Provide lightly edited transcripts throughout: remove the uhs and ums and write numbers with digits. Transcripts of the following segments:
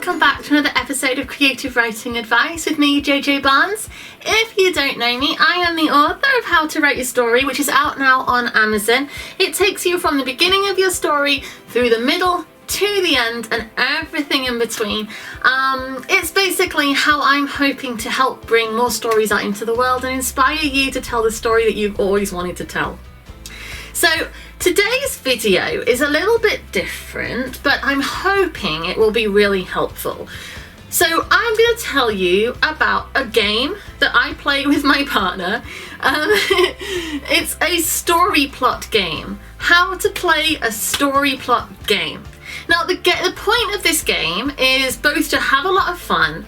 welcome back to another episode of Creative Writing Advice with me, JJ Barnes. If you don't know me, I am the author of How to Write Your Story, which is out now on Amazon. It takes you from the beginning of your story through the middle to the end and everything in between. It's basically how I'm hoping to help bring more stories out into the world and inspire you to tell the story that you've always wanted to tell. So today's video is a little bit different, but I'm hoping it will be really helpful. So I'm going to tell you about a game that I play with my partner. It's a story plot game. How to play a story plot game. Now the point of this game is both to have a lot of fun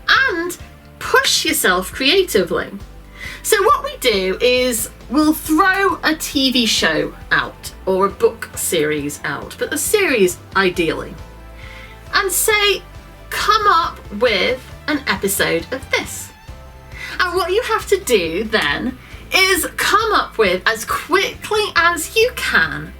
and push yourself creatively. So what we do is we'll throw a TV show out or a book series out, but the series ideally, and say, come up with an episode of this. And what you have to do then is come up with, as quickly as you can,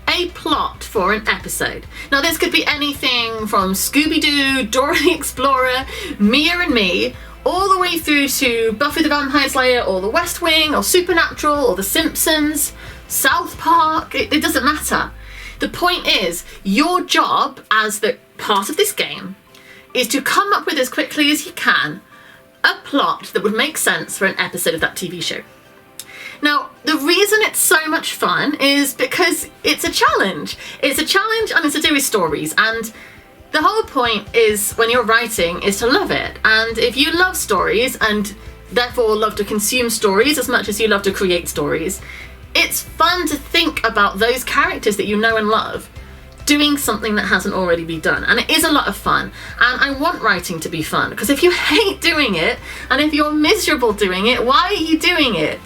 a plot for an episode. Now this could be anything from Scooby-Doo, Dora the Explorer, Mia and Me, all the way through to Buffy the Vampire Slayer or The West Wing or Supernatural or The Simpsons, South Park, it doesn't matter. The point is, your job as the part of this game is to come up with as quickly as you can a plot that would make sense for an episode of that TV show. Now, the reason it's so much fun is because it's a challenge. It's a challenge and it's to do with stories, and the whole point is, when you're writing, is to love it. And if you love stories and therefore love to consume stories as much as you love to create stories, it's fun to think about those characters that you know and love doing something that hasn't already been done. And it is a lot of fun. And I want writing to be fun, because if you hate doing it and if you're miserable doing it, why are you doing it?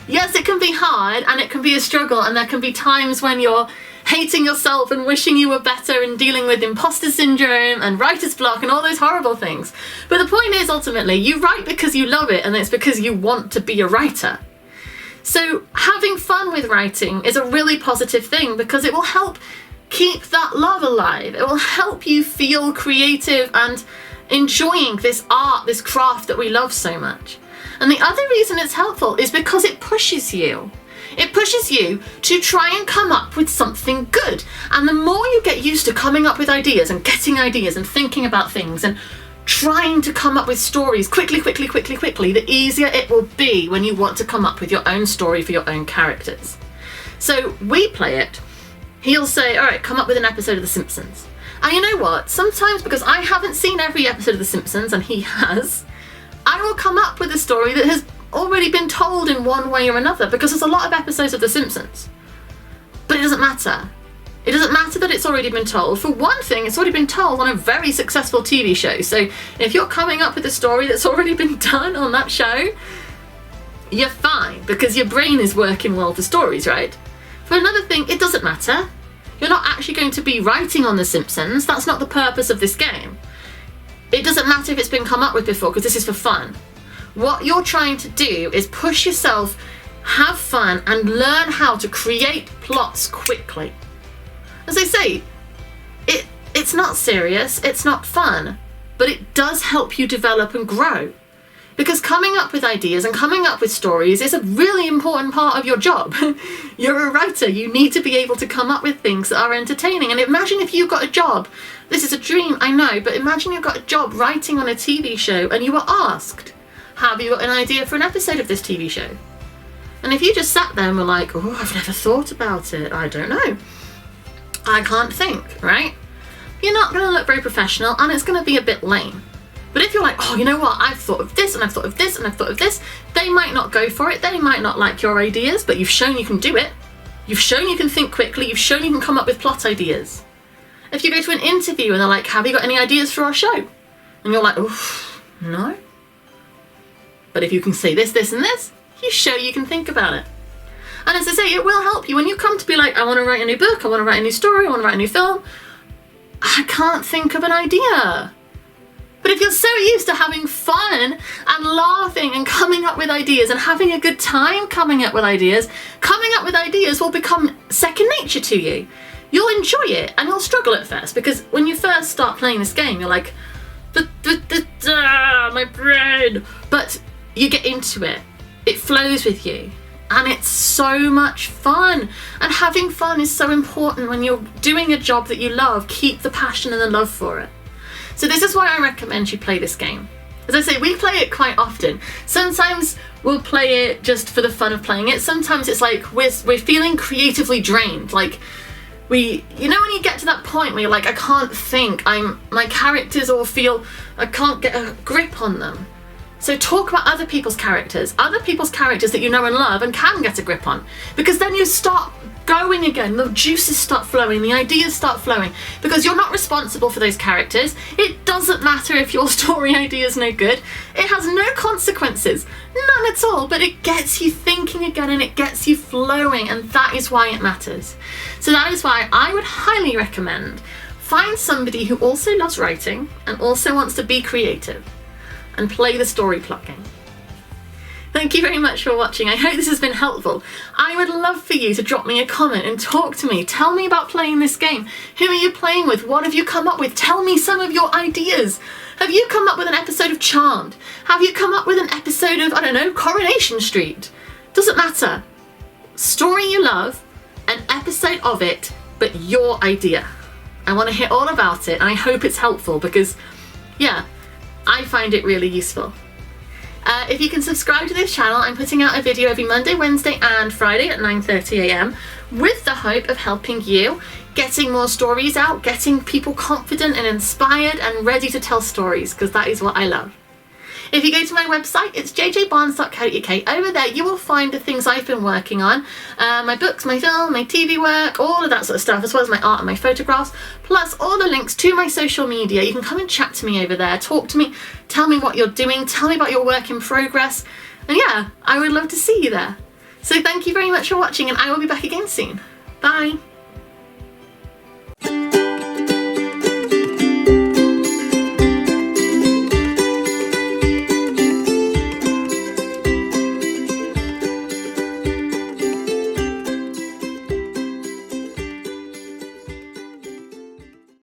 Yes, it can be hard and it can be a struggle, and there can be times when you're hating yourself and wishing you were better and dealing with imposter syndrome and writer's block and all those horrible things. But the point is, ultimately, you write because you love it and it's because you want to be a writer. So having fun with writing is a really positive thing, because it will help keep that love alive. It will help you feel creative and enjoying this art, this craft that we love so much. And the other reason it's helpful is because it pushes you. It pushes you to try and come up with something good. And the more you get used to coming up with ideas and getting ideas and thinking about things and trying to come up with stories quickly, the easier it will be when you want to come up with your own story for your own characters. So we play it. He'll say, all right, come up with an episode of The Simpsons. And you know what? Sometimes, because I haven't seen every episode of The Simpsons and he has, I will come up with a story that has already been told in one way or another, because there's a lot of episodes of The Simpsons. But it doesn't matter. It doesn't matter that it's already been told. For one thing, it's already been told on a very successful TV show. So if you're coming up with a story that's already been done on that show, you're fine, because your brain is working well for stories, right? For another thing, it doesn't matter. You're not actually going to be writing on The Simpsons. That's not the purpose of this game. It doesn't matter if it's been come up with before, because this is for fun. What you're trying to do is push yourself, have fun, and learn how to create plots quickly. As I say, it's not serious, it's not fun, but it does help you develop and grow. Because coming up with ideas and coming up with stories is a really important part of your job. You're a writer, you need to be able to come up with things that are entertaining. And imagine if you got a job, this is a dream, I know, but imagine you got a job writing on a TV show and you were asked, have you got an idea for an episode of this TV show? And if you just sat there and were like, oh, I've never thought about it, I don't know, I can't think, right? You're not going to look very professional and it's going to be a bit lame. But if you're like, oh, you know what, I've thought of this and I've thought of this and I've thought of this, they might not go for it, they might not like your ideas, but you've shown you can do it. You've shown you can think quickly, you've shown you can come up with plot ideas. If you go to an interview and they're like, have you got any ideas for our show? And you're like, oh, no. But if you can say this, this and this, you show you can think about it. And as I say, it will help you when you come to be like, I want to write a new book, I want to write a new story, I want to write a new film. I can't think of an idea. But if you're so used to having fun and laughing and coming up with ideas and having a good time coming up with ideas will become second nature to you. you'll enjoy it and you'll struggle at first, because when you first start playing this game, you're like, my brain. But you get into it, it flows with you, and it's so much fun. And having fun is so important when you're doing a job that you love. Keep the passion and the love for it. So this is why I recommend you play this game. As I say, we play it quite often. Sometimes we'll play it just for the fun of playing it. Sometimes it's like we're feeling creatively drained. Like, you know when you get to that point where you're like, I can't think, my characters all feel, I can't get a grip on them. So talk about other people's characters that you know and love and can get a grip on, because then you start going again, the juices start flowing, the ideas start flowing, because you're not responsible for those characters. It doesn't matter if your story idea is no good. It has no consequences, none at all, but it gets you thinking again and it gets you flowing, and that is why it matters. So that is why I would highly recommend find somebody who also loves writing and also wants to be creative, and play the story plot game. Thank you very much for watching. I hope this has been helpful. I would love for you to drop me a comment and talk to me. Tell me about playing this game. Who are you playing with? What have you come up with? Tell me some of your ideas. Have you come up with an episode of Charmed? Have you come up with an episode of, I don't know, Coronation Street? Doesn't matter. Story you love, an episode of it, but your idea. I want to hear all about it, and I hope it's helpful, because, yeah, I find it really useful. If you can subscribe to this channel, I'm putting out a video every Monday, Wednesday and Friday at 9:30 AM with the hope of helping you, getting more stories out, getting people confident and inspired and ready to tell stories, because that is what I love. If you go to my website, it's jjbarnes.co.uk. Over there you will find the things I've been working on, my books, my film, my TV work, all of that sort of stuff, as well as my art and my photographs, plus all the links to my social media. You can come and chat to me over there, talk to me, tell me what you're doing, tell me about your work in progress, and yeah, I would love to see you there. So thank you very much for watching, and I will be back again soon. Bye!